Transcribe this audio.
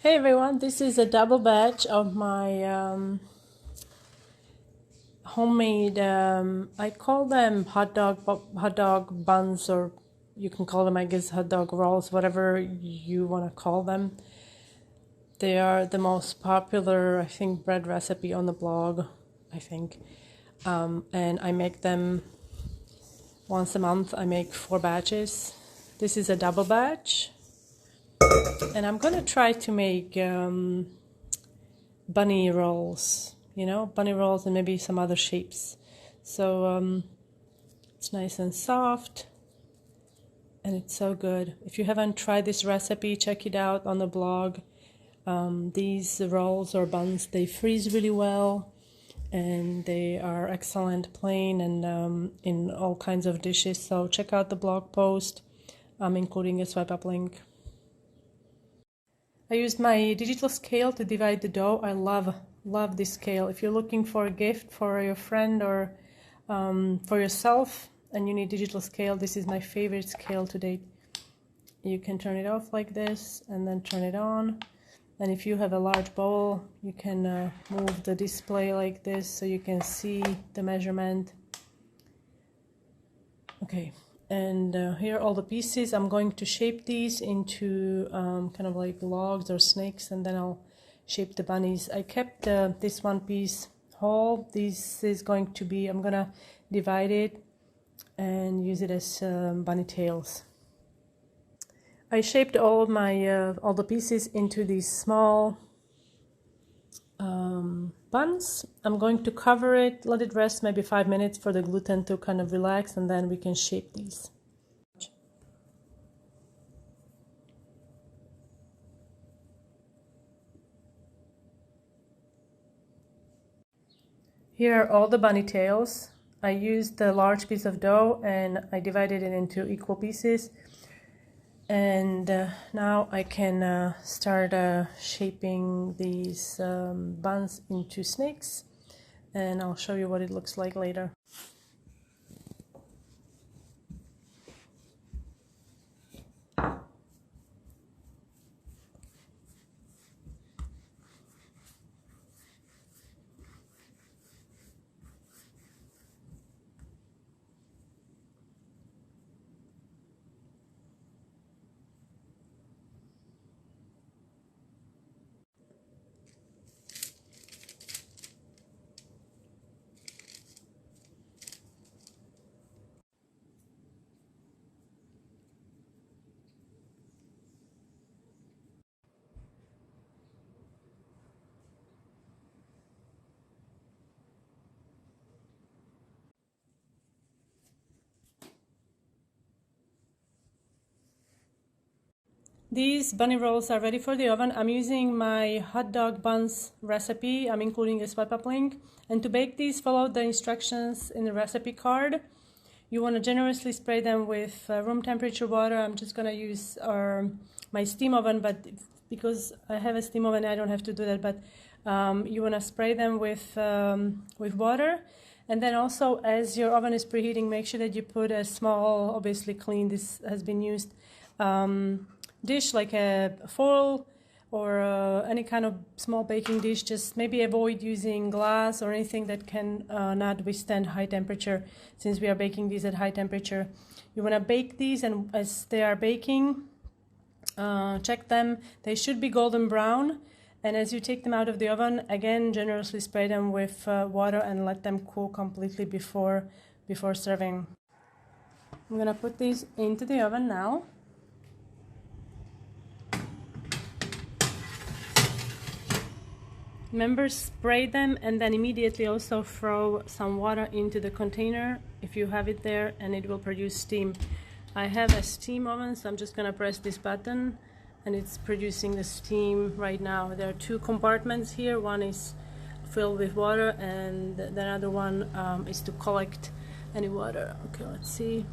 Hey everyone, this is a double batch of my homemade, I call them hot dog buns, or you can call them, I guess, hot dog rolls, whatever you want to call them. They are the most popular, I think, bread recipe on the blog, I think. And I make them once a month. I make 4 batches. This is a double batch. And I'm going to try to make bunny rolls, bunny rolls and maybe some other shapes. So it's nice and soft and it's so good. If you haven't tried this recipe, check it out on the blog. These rolls or buns, they freeze really well and they are excellent plain and in all kinds of dishes. So check out the blog post. I'm including a swipe up link. I used my digital scale to divide the dough. I love this scale. If you're looking for a gift for your friend or for yourself and you need digital scale, this is my favorite scale to date. You can turn it off like this and then turn it on. And if you have a large bowl, you can move the display like this so you can see the measurement. Okay. And here are all the pieces. I'm going to shape these into kind of like logs or snakes, and then I'll shape the bunnies. I kept this one piece whole. This is going to be, I'm gonna divide it and use it as bunny tails. I shaped all of my all the pieces into these small buns. I'm going to cover it, let it rest maybe 5 minutes for the gluten to kind of relax, and then we can shape these. Here are all the bunny tails. I used the large piece of dough and I divided it into equal pieces. And now I can start shaping these buns into snakes, and I'll show you what it looks like later. These bunny rolls are ready for the oven. I'm using my hot dog buns recipe. I'm including a swipe up link. And to bake these, follow the instructions in the recipe card. You want to generously spray them with room temperature water. I'm just going to use my steam oven, but because I have a steam oven, I don't have to do that. But you want to spray them with water. And then also, as your oven is preheating, make sure that you put a small, obviously clean, this has been used, dish like a foil or any kind of small baking dish. Just maybe avoid using glass or anything that can not withstand high temperature, since we are baking these at high temperature. You want to bake these, and as they are baking, check them. They should be golden brown, and as you take them out of the oven, again generously spray them with water and let them cool completely before serving. I'm gonna put these into the oven now. Remember, spray them and then immediately also throw some water into the container if you have it there, and it will produce steam. I have a steam oven, so I'm just gonna press this button and it's producing the steam right now. There are 2 compartments here. One is filled with water and the other one is to collect any water. Okay, let's see.